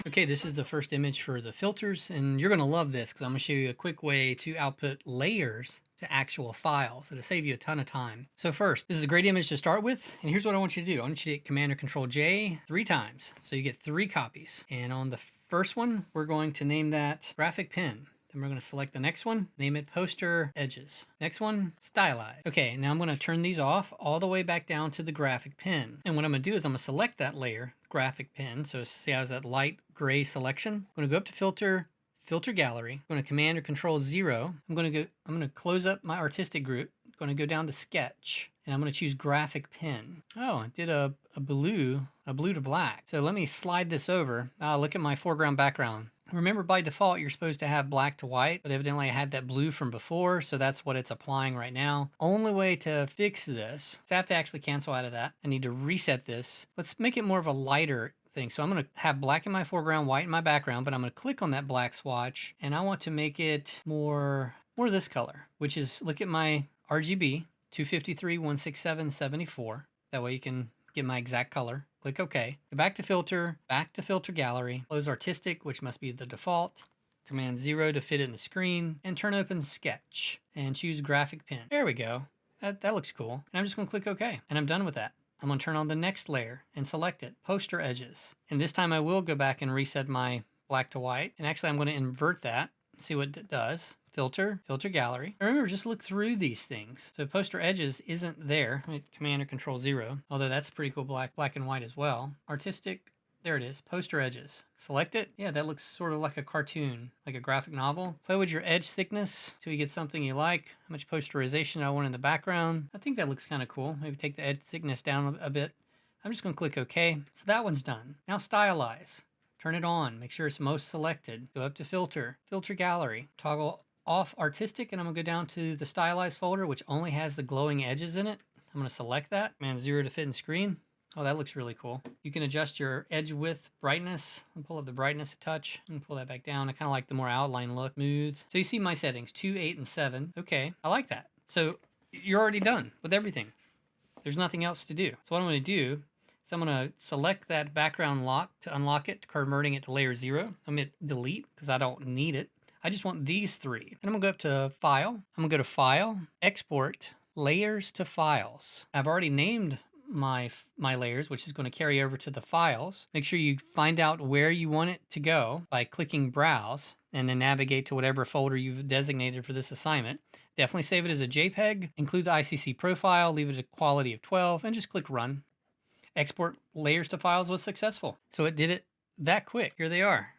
Okay, this is the first image for the filters, and you're gonna love this because I'm gonna show you a quick way to output layers to actual files. It'll save you a ton of time. So first, this is a great image to start with, and here's what I want you to do. I want you to hit Command or Control J 3 times, so you get 3 copies. And on the first one, we're going to name that Graphic Pen. Then we're going to select the next one, name it Poster Edges. Next one, Stylize. Okay, now I'm going to turn these off all the way back down to the Graphic Pen. And what I'm going to do is I'm going to select that layer, Graphic Pen. So see how it's that light gray selection? I'm going to go up to Filter, Filter Gallery. I'm going to Command or Control 0. I'm going to close up my artistic group. I'm going to go down to Sketch. And I'm going to choose Graphic Pen. Oh, I did a blue to black. So let me slide this over. Look at my foreground background. Remember, by default, you're supposed to have black to white, but evidently I had that blue from before, so that's what it's applying right now. Only way to fix this is I have to actually cancel out of that. I need to reset this. Let's make it more of a lighter thing. So I'm going to have black in my foreground, white in my background, but I'm going to click on that black swatch, and I want to make it more this color, which is, look at my RGB, 253, 167, 74. That way you can get my exact color. Click OK. Go back to Filter Gallery. Close Artistic, which must be the default. Command 0 to fit it in the screen. And turn open Sketch. And choose Graphic Pen. There we go. That looks cool. And I'm just going to click OK. And I'm done with that. I'm going to turn on the next layer and select it. Poster Edges. And this time I will go back and reset my black to white. And actually I'm going to invert that and see what it does. Filter Gallery. And remember, just look through these things. So Poster Edges isn't there. Command or Control 0, although that's pretty cool black and white as well. Artistic, there it is, Poster Edges. Select it. Yeah, that looks sort of like a cartoon, like a graphic novel. Play with your edge thickness till you get something you like. How much posterization I want in the background. I think that looks kind of cool. Maybe take the edge thickness down a bit. I'm just going to click OK. So that one's done. Now Stylize. Turn it on. Make sure it's most selected. Go up to Filter Gallery. Toggle off Artistic, and I'm going to go down to the Stylize folder, which only has the glowing edges in it. I'm going to select that. Command 0 to fit in screen. Oh, that looks really cool. You can adjust your edge width, brightness, and pull up the brightness a touch, and pull that back down. I kind of like the more outline look, smooth. So you see my settings, 2, 8, and 7. Okay, I like that. So you're already done with everything. There's nothing else to do. So what I'm going to do is I'm going to select that background lock to unlock it, converting it to layer 0. I'm going to delete because I don't need it. I just want these 3. And I'm going to go up to File. I'm going to go to File, Export, Layers to Files. I've already named my layers, which is going to carry over to the files. Make sure you find out where you want it to go by clicking Browse, and then navigate to whatever folder you've designated for this assignment. Definitely save it as a JPEG, include the ICC profile, leave it a quality of 12, and just click Run. Export layers to files was successful. So it did it that quick. Here they are.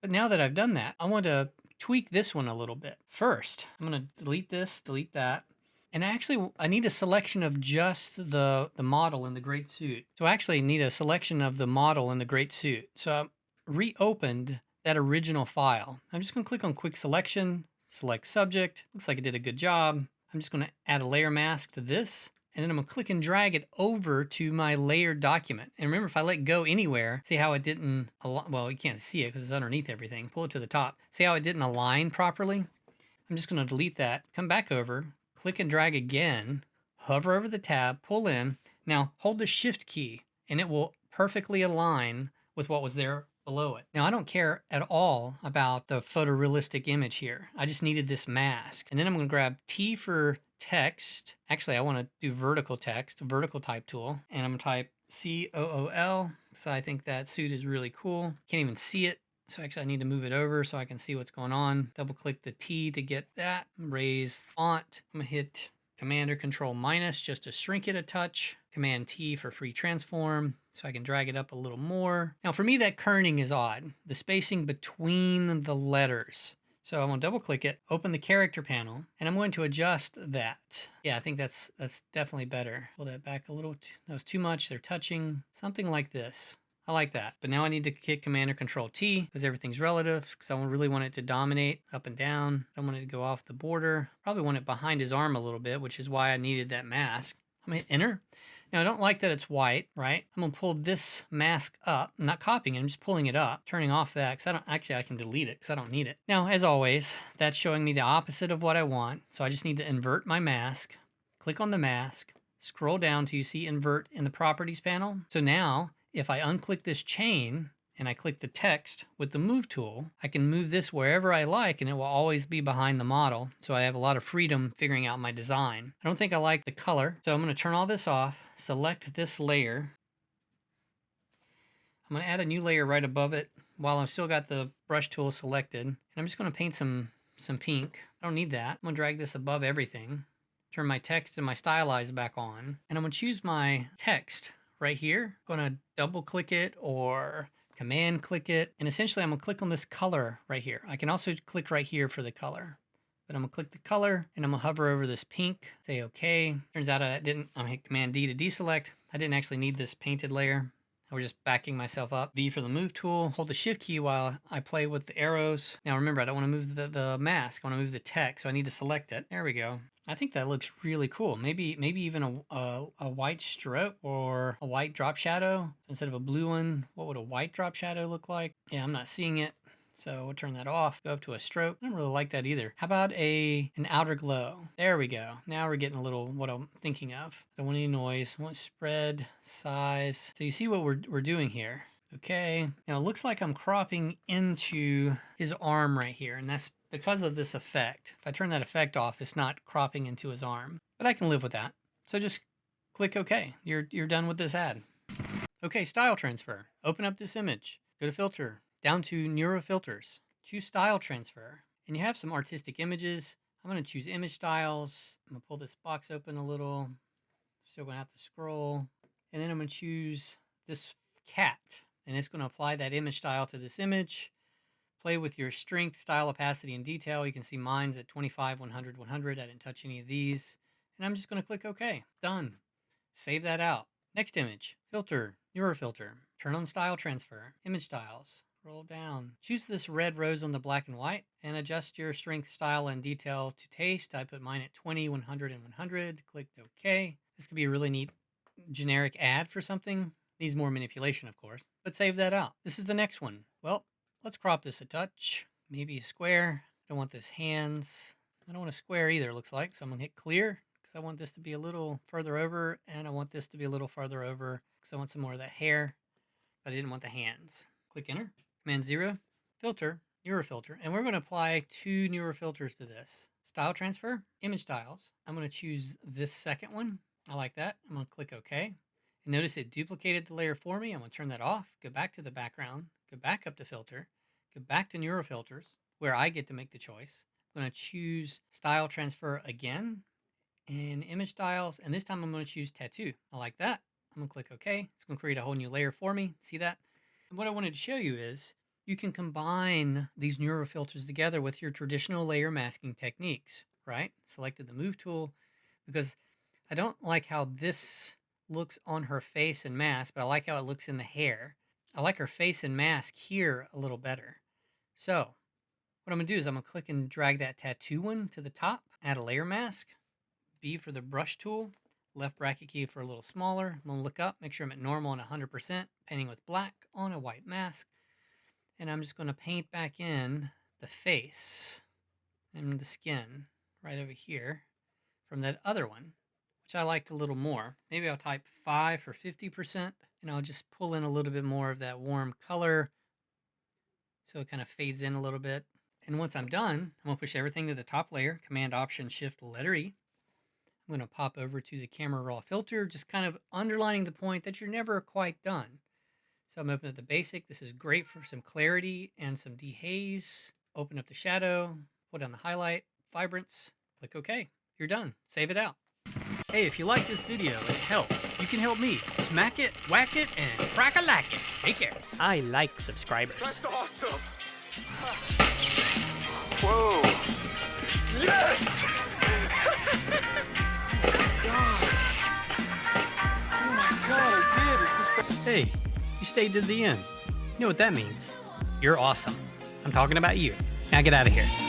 But now that I've done that, I want to tweak this one a little bit. First, I'm going to delete this, delete that. And actually, I need a selection of just the model in the great suit. So I actually need a selection of the model in the great suit. So I reopened that original file. I'm just going to click on Quick Selection, select Subject. Looks like it did a good job. I'm just going to add a layer mask to this. And then I'm going to click and drag it over to my layered document. And remember, if I let go anywhere, see how it didn't, well, you can't see it because it's underneath everything. Pull it to the top. See how it didn't align properly? I'm just going to delete that, come back over, click and drag again, hover over the tab, pull in. Now hold the Shift key and it will perfectly align with what was there below it. Now I don't care at all about the photorealistic image here. I just needed this mask. And then I'm going to grab T for text. Actually, I want to do vertical text, vertical type tool. And I'm going to type COOL. So I think that suit is really cool. Can't even see it. So actually I need to move it over so I can see what's going on. Double click the T to get that. Raise font. I'm gonna hit Command or Control minus just to shrink it a touch. Command T for free transform so I can drag it up a little more. Now for me that kerning is odd. The spacing between the letters. So I'm gonna double click it, open the character panel, and I'm going to adjust that. Yeah, I think that's definitely better. Pull that back a little. That was too much. They're touching. Something like this. I like that. But now I need to hit Command or Control T because everything's relative, because I really want it to dominate up and down. I don't want it to go off the border. Probably want it behind his arm a little bit, which is why I needed that mask. I'm going to hit Enter. Now I don't like that it's white, right? I'm going to pull this mask up. I'm not copying it, I'm just pulling it up, turning off that because I can delete it because I don't need it. Now, as always, that's showing me the opposite of what I want. So I just need to invert my mask, click on the mask, scroll down till you see Invert in the Properties panel. So now, if I unclick this chain and I click the text with the move tool, I can move this wherever I like and it will always be behind the model. So I have a lot of freedom figuring out my design. I don't think I like the color, so I'm going to turn all this off, select this layer. I'm going to add a new layer right above it while I've still got the brush tool selected. And I'm just going to paint some pink. I don't need that. I'm going to drag this above everything. Turn my text and my stylize back on. And I'm going to choose my text right here. I'm going to double click it or command click it. And essentially I'm going to click on this color right here. I can also click right here for the color. But I'm going to click the color and I'm going to hover over this pink. Say OK. Turns out I'm going to hit Command D to deselect. I didn't actually need this painted layer. I was just backing myself up. V for the move tool. Hold the shift key while I play with the arrows. Now remember, I don't want to move the mask. I want to move the text, so I need to select it. There we go. I think that looks really cool. Maybe even a white stroke or a white drop shadow instead of a blue one. What would a white drop shadow look like? Yeah, I'm not seeing it. So we'll turn that off, go up to a stroke. I don't really like that either. How about an outer glow? There we go. Now we're getting a little what I'm thinking of. Don't want any noise. I want spread, size. So you see what we're doing here. Okay. Now it looks like I'm cropping into his arm right here, and that's because of this effect. If I turn that effect off, it's not cropping into his arm. But I can live with that. So just click OK. You're done with this ad. Okay, style transfer. Open up this image. Go to filter. Down to Neuro Filters, choose Style Transfer, and you have some artistic images. I'm going to choose Image Styles. I'm going to pull this box open a little. Still going to have to scroll. And then I'm going to choose this cat, and it's going to apply that image style to this image. Play with your strength, style, opacity, and detail. You can see mine's at 25, 100, 100. I didn't touch any of these. And I'm just going to click OK. Done. Save that out. Next image, Filter, Neuro Filter. Turn on Style Transfer, Image Styles. Roll down. Choose this red rose on the black and white and adjust your strength, style, and detail to taste. I put mine at 20, 100, and 100. Clicked OK. This could be a really neat generic ad for something. Needs more manipulation, of course, but save that out. This is the next one. Well, let's crop this a touch. Maybe a square. Don't want this hands. I don't want a square either, looks like. So I'm going to hit clear because I want this to be a little further over, and I want this to be a little farther over because I want some more of that hair, but I didn't want the hands. Click enter. Command 0, filter, Neuro Filter, and we're going to apply 2 Neuro Filters to this. Style Transfer, Image Styles. I'm going to choose this second one. I like that. I'm going to click OK. And notice it duplicated the layer for me. I'm going to turn that off, go back to the background, go back up to Filter, go back to Neuro Filters, where I get to make the choice. I'm going to choose Style Transfer again, and Image Styles, and this time I'm going to choose Tattoo. I like that. I'm going to click OK. It's going to create a whole new layer for me. See that? And what I wanted to show you is you can combine these Neuro Filters together with your traditional layer masking techniques, right? Selected the Move tool because I don't like how this looks on her face and mask, but I like how it looks in the hair. I like her face and mask here a little better. So what I'm going to do is I'm going to click and drag that tattoo one to the top, add a layer mask, B for the brush tool, left bracket key for a little smaller. I'm going to look up, make sure I'm at normal and 100%, painting with black on a white mask. And I'm just going to paint back in the face and the skin right over here from that other one, which I liked a little more. Maybe I'll type 5 for 50%, and I'll just pull in a little bit more of that warm color so it kind of fades in a little bit. And once I'm done, I'm going to push everything to the top layer, Command Option Shift letter E. I'm going to pop over to the Camera Raw filter, just kind of underlining the point that you're never quite done. So I'm opening up the basic. This is great for some clarity and some dehaze. Open up the shadow, pull down the highlight, vibrance, click OK. You're done. Save it out. Hey, if you like this video and it helped, you can help me. Smack it, whack it, and crack-a-lack it. Take care. I like subscribers. That's awesome. Whoa. Yes! Oh my god, I did. This is... Hey, you stayed to the end. You know what that means? You're awesome. I'm talking about you. Now get out of here.